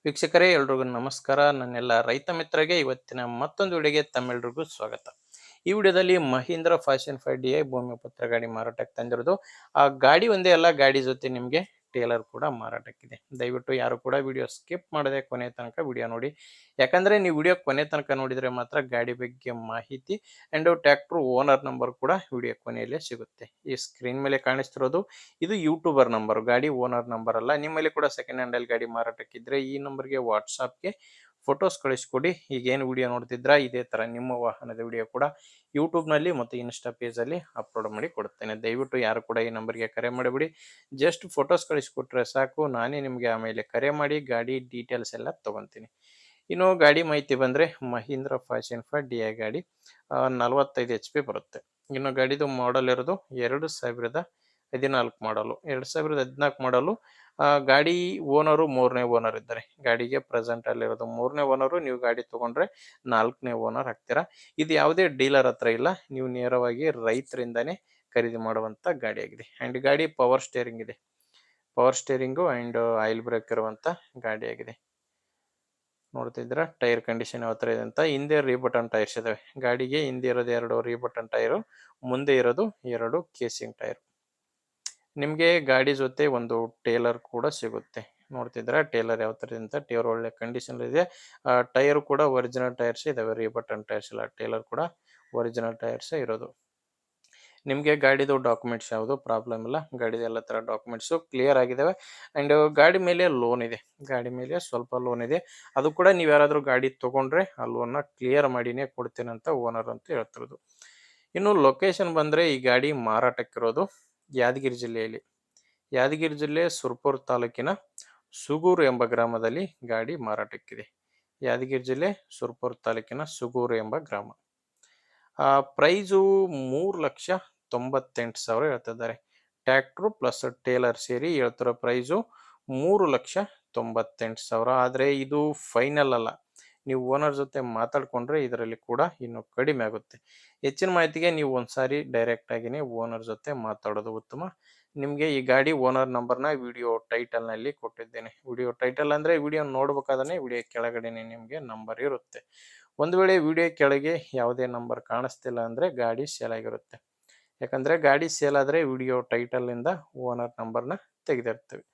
ವೀಕ್ಷಕರೇ ಎಲ್ರಿಗೂ ನಮಸ್ಕಾರ. ನನ್ನೆಲ್ಲ ರೈತ ಮಿತ್ರರಿಗೆ ಇವತ್ತಿನ ಮತ್ತೊಂದು ವಿಡಿಯೋಗೆ ತಮ್ಮೆಲ್ರಿಗೂ ಸ್ವಾಗತ. ಈ ವಿಡಿಯೋದಲ್ಲಿ ಮಹೀಂದ್ರ ಫ್ಯಾಷನ್ 5 DI ಭೂಮಿ ಪುತ್ರ ಗಾಡಿ ಮಾರಾಟಕ್ಕೆ ತಂದಿರೋದು. ಆ ಗಾಡಿ ಒಂದೇ ಅಲ್ಲ, ಗಾಡಿ ಜೊತೆ ನಿಮಗೆ ಟೇಲರ್ ಕೂಡ ಮಾರಾಟಕ್ಕಿದೆ. ದಯವಿಟ್ಟು ಯಾರು ಕೂಡ ವಿಡಿಯೋ ಸ್ಕಿಪ್ ಮಾಡದೆ ಕೊನೆ ತನಕ ವಿಡಿಯೋ ನೋಡಿ. ಯಾಕಂದ್ರೆ ನೀವು ವಿಡಿಯೋ ಕೊನೆ ತನಕ ನೋಡಿದ್ರೆ ಮಾತ್ರ ಗಾಡಿ ಬಗ್ಗೆ ಮಾಹಿತಿ ಅಂಡ್ ಟ್ರ್ಯಾಕ್ಟರ್ ಓನರ್ ನಂಬರ್ ಕೂಡ ವಿಡಿಯೋ ಕೊನೆಯಲ್ಲೇ ಸಿಗುತ್ತೆ. ಈ ಸ್ಕ್ರೀನ್ ಮೇಲೆ ಕಾಣಿಸ್ತಿರೋದು ಇದು ಯೂಟ್ಯೂಬರ್ ನಂಬರ್, ಗಾಡಿ ಓನರ್ ನಂಬರ್ ಅಲ್ಲ. ನಿಮ್ಮಲ್ಲಿ ಕೂಡ ಸೆಕೆಂಡ್ ಹ್ಯಾಂಡ್ ಅಲ್ಲಿ ಗಾಡಿ ಮಾರಾಟಕ್ಕಿದ್ರೆ ಈ ನಂಬರ್ಗೆ ವಾಟ್ಸಾಪ್ಗೆ ಫೋಟೋಸ್ ಕಳಿಸ್ಕೊಡಿ. ಈಗೇನು ವಿಡಿಯೋ ನೋಡ್ತಿದ್ರ ಇದೇ ತರ ನಿಮ್ಮ ವಾಹನದ ವಿಡಿಯೋ ಕೂಡ ಯೂಟ್ಯೂಬ್ ನಲ್ಲಿ ಮತ್ತು ಇನ್ಸ್ಟಾ ಪೇಜ್ ಅಲ್ಲಿ ಅಪ್ಲೋಡ್ ಮಾಡಿ ಕೊಡ್ತೇನೆ. ದಯವಿಟ್ಟು ಯಾರು ಕೂಡ ಈ ನಂಬರ್ಗೆ ಕರೆ ಮಾಡಿಬಿಡಿ. ಜಸ್ಟ್ ಫೋಟೋಸ್ ಕಳಿಸ್ಕೊಟ್ರೆ ಸಾಕು, ನಾನೇ ನಿಮಗೆ ಆಮೇಲೆ ಕರೆ ಮಾಡಿ ಗಾಡಿ ಡೀಟೇಲ್ಸ್ ಎಲ್ಲ ತಗೊಂತೀನಿ. ಇನ್ನು ಗಾಡಿ ಮಾಹಿತಿ ಬಂದ್ರೆ ಮಹೀಂದ್ರ ಫ್ಯಾಷನ್ 5 DI ಗಾಡಿ 45 HP ಬರುತ್ತೆ. ಇನ್ನು ಗಾಡಿದು ಮಾಡೆಲ್ ಇರೋದು 2014 ಮಾಡಲು, 2014 ಮಾಡಲು. ಗಾಡಿ ಓನರು ಮೂರನೇ ಓನರ್ ಇದ್ದಾರೆ. ಗಾಡಿಗೆ ಪ್ರೆಸೆಂಟ್ ಅಲ್ಲಿರೋದು ಮೂರನೇ ಓನರು. ನೀವು ಗಾಡಿ ತಗೊಂಡ್ರೆ 4ನೇ ಓನರ್ ಆಗ್ತೀರಾ. ಇದು ಯಾವುದೇ ಡೀಲರ್ ಹತ್ರ ಇಲ್ಲ, ನೀವು ನೇರವಾಗಿ ರೈತರಿಂದಾನೇ ಖರೀದಿ ಮಾಡುವಂತ ಗಾಡಿ ಆಗಿದೆ. ಅಂಡ್ ಗಾಡಿ ಪವರ್ ಸ್ಟೇರಿಂಗ್ ಇದೆ, power steering and oil brake ಇರುವಂತ ಗಾಡಿ ಆಗಿದೆ. ನೋಡ್ತಿದ್ರ ಟೈರ್ ಕಂಡೀಷನ್ ಯಾವ ತರ ಇದೆ ಅಂತ. ಹಿಂದೆ ರೀಬಟನ್ ಟೈರ್ಸ್ ಇದಾವೆ. ಗಾಡಿಗೆ ಹಿಂದೆ ಇರೋದು 2 ರೀಬಟನ್ ಟೈರು, ಮುಂದೆ ಇರೋದು 2 ಕೇಸಿಂಗ್ ಟೈರ್. ನಿಮ್ಗೆ ಗಾಡಿ ಜೊತೆ ಒಂದು ಟೇಲರ್ ಕೂಡ ಸಿಗುತ್ತೆ. ನೋಡ್ತಿದ್ರ ಟೇಲರ್ ಯಾವ ತರ ಇದೆ ಅಂತ. ಟೈರ್ ಒಳ್ಳೆ ಕಂಡೀಷನ್ ಇದೆ. ಟೈರ್ ಕೂಡ ಒರಿಜಿನಲ್ ಟೈರ್ಸ್ ಇದಾವೆ, ರೀಬಟನ್ ಟೈರ್ಸ್ ಇಲ್ಲ. ಟೇಲರ್ ಕೂಡ ಒರಿಜಿನಲ್ ಟೈರ್ಸ್ ಇರೋದು. ನಿಮ್ಗೆ ಗಾಡಿದು ಡಾಕ್ಯುಮೆಂಟ್ಸ್ ಯಾವುದು ಪ್ರಾಬ್ಲಮ್ ಇಲ್ಲ. ಗಾಡಿದ ಎಲ್ಲ ತರ ಡಾಕ್ಯುಮೆಂಟ್ಸ್ ಕ್ಲಿಯರ್ ಆಗಿದಾವೆ. ಅಂಡ್ ಗಾಡಿ ಮೇಲೆ ಲೋನ್ ಇದೆ, ಗಾಡಿ ಮೇಲೆ ಸ್ವಲ್ಪ ಲೋನ್ ಇದೆ. ಅದು ಕೂಡ ನೀವು ಯಾರಾದ್ರೂ ಗಾಡಿ ತಗೊಂಡ್ರೆ ಆ ಲೋನ್ ನ ಕ್ಲಿಯರ್ ಮಾಡಿನೇ ಕೊಡ್ತೇನೆ ಅಂತ ಓನರ್ ಅಂತ ಹೇಳ್ತಿರೋದು. ಇನ್ನು ಲೊಕೇಶನ್ ಬಂದ್ರೆ ಈ ಗಾಡಿ ಮಾರಾಟಕ್ಕಿರೋದು ಯಾದಗಿರಿ ಜಿಲ್ಲೆಯಲ್ಲಿ, ಯಾದಗಿರಿ ಜಿಲ್ಲೆ ಸುರ್ಪುರ್ ತಾಲೂಕಿನ ಸುಗೂರು ಎಂಬ ಗ್ರಾಮದಲ್ಲಿ ಗಾಡಿ ಮಾರಾಟಕ್ಕಿದೆ. ಯಾದಗಿರಿ ಜಿಲ್ಲೆ ಸುರ್ಪುರ್ ತಾಲೂಕಿನ ಸುಗೂರು ಎಂಬ ಗ್ರಾಮ. ಪ್ರೈಸು 3,98,000 ಹೇಳ್ತಿದ್ದಾರೆ. ಟ್ರ್ಯಾಕ್ಟ್ರು ಪ್ಲಸ್ ಟೇಲರ್ ಸೇರಿ ಹೇಳ್ತಿರೋ ಪ್ರೈಸು 3,98,000. ಆದರೆ ಇದು ಫೈನಲ್ ಅಲ್ಲ, ನೀವು ಓನರ್ ಜೊತೆ ಮಾತಾಡ್ಕೊಂಡ್ರೆ ಇದರಲ್ಲಿ ಕೂಡ ಇನ್ನು ಕಡಿಮೆ ಆಗುತ್ತೆ. ಹೆಚ್ಚಿನ ಮಾಹಿತಿಗೆ ನೀವು ಒಂದ್ಸಾರಿ ಡೈರೆಕ್ಟ್ ಆಗಿನೇ ಓನರ್ ಜೊತೆ ಮಾತಾಡೋದು ಉತ್ತಮ. ನಿಮಗೆ ಈ ಗಾಡಿ ಓನರ್ ನಂಬರ್ನ ವಿಡಿಯೋ ಟೈಟಲ್ ನಲ್ಲಿ ಕೊಟ್ಟಿದ್ದೇನೆ. ವಿಡಿಯೋ ಟೈಟಲ್ ಅಂದ್ರೆ ವಿಡಿಯೋ ನೋಡ್ಬೇಕಾದ್ರೆ ವಿಡಿಯೋ ಕೆಳಗಡೆನೆ ನಿಮಗೆ ನಂಬರ್ ಇರುತ್ತೆ. ಒಂದು ವೇಳೆ ವಿಡಿಯೋ ಕೆಳಗೆ ಯಾವುದೇ ನಂಬರ್ ಕಾಣಿಸ್ತಿಲ್ಲ ಅಂದ್ರೆ ಗಾಡಿ ಸೇಲ್ ಆಗಿರುತ್ತೆ. ಯಾಕಂದ್ರೆ ಗಾಡಿ ಸೇಲ್ ಆದ್ರೆ ವಿಡಿಯೋ ಟೈಟಲ್ ಇಂದ ಓನರ್ ನಂಬರ್ನ ತೆಗೆದಿರ್ತೇವೆ.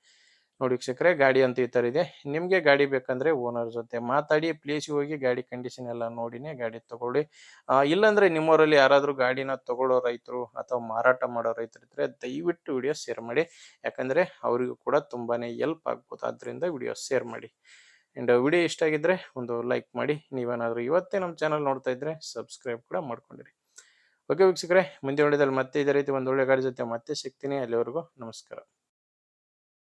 ನೋಡಿ ವೀಕ್ಷಕರೇ, ಗಾಡಿ ಅಂತೂ ಈ ತರ ಇದೆ. ನಿಮ್ಗೆ ಗಾಡಿ ಬೇಕಂದ್ರೆ ಓನರ್ ಜೊತೆ ಮಾತಾಡಿ ಪ್ಲೇಸ್ಗೆ ಹೋಗಿ ಗಾಡಿ ಕಂಡೀಷನ್ ಎಲ್ಲ ನೋಡಿನೇ ಗಾಡಿ ತಗೊಳ್ಳಿ. ಇಲ್ಲಾಂದ್ರೆ ನಿಮ್ಮವರಲ್ಲಿ ಯಾರಾದ್ರೂ ಗಾಡಿನ ತಗೊಳ್ಳೋ ರೈತರು ಅಥವಾ ಮಾರಾಟ ಮಾಡೋ ರೈತರು ಇದ್ರೆ ದಯವಿಟ್ಟು ವಿಡಿಯೋ ಶೇರ್ ಮಾಡಿ. ಯಾಕಂದ್ರೆ ಅವರಿಗೂ ಕೂಡ ತುಂಬಾನೇ ಹೆಲ್ಪ್ ಆಗ್ಬೋದು. ಆದ್ರಿಂದ ವಿಡಿಯೋ ಶೇರ್ ಮಾಡಿ. ಅಂಡ್ ವಿಡಿಯೋ ಇಷ್ಟ ಆಗಿದ್ರೆ ಒಂದು ಲೈಕ್ ಮಾಡಿ. ನೀವೇನಾದ್ರೂ ಇವತ್ತೇ ನಮ್ಮ ಚಾನಲ್ ನೋಡ್ತಾ ಇದ್ರೆ ಸಬ್ಸ್ಕ್ರೈಬ್ ಕೂಡ ಮಾಡ್ಕೊಂಡಿರಿ. ಓಕೆ ವೀಕ್ಷಕರೇ, ಮುಂದೆ ವಿಡಿಯೋದಲ್ಲಿ ಮತ್ತೆ ಇದೇ ರೀತಿ ಒಂದು ಒಳ್ಳೆ ಗಾಡಿ ಜೊತೆ ಮತ್ತೆ ಸಿಗ್ತೀನಿ. ಅಲ್ಲಿವರೆಗೂ ನಮಸ್ಕಾರ.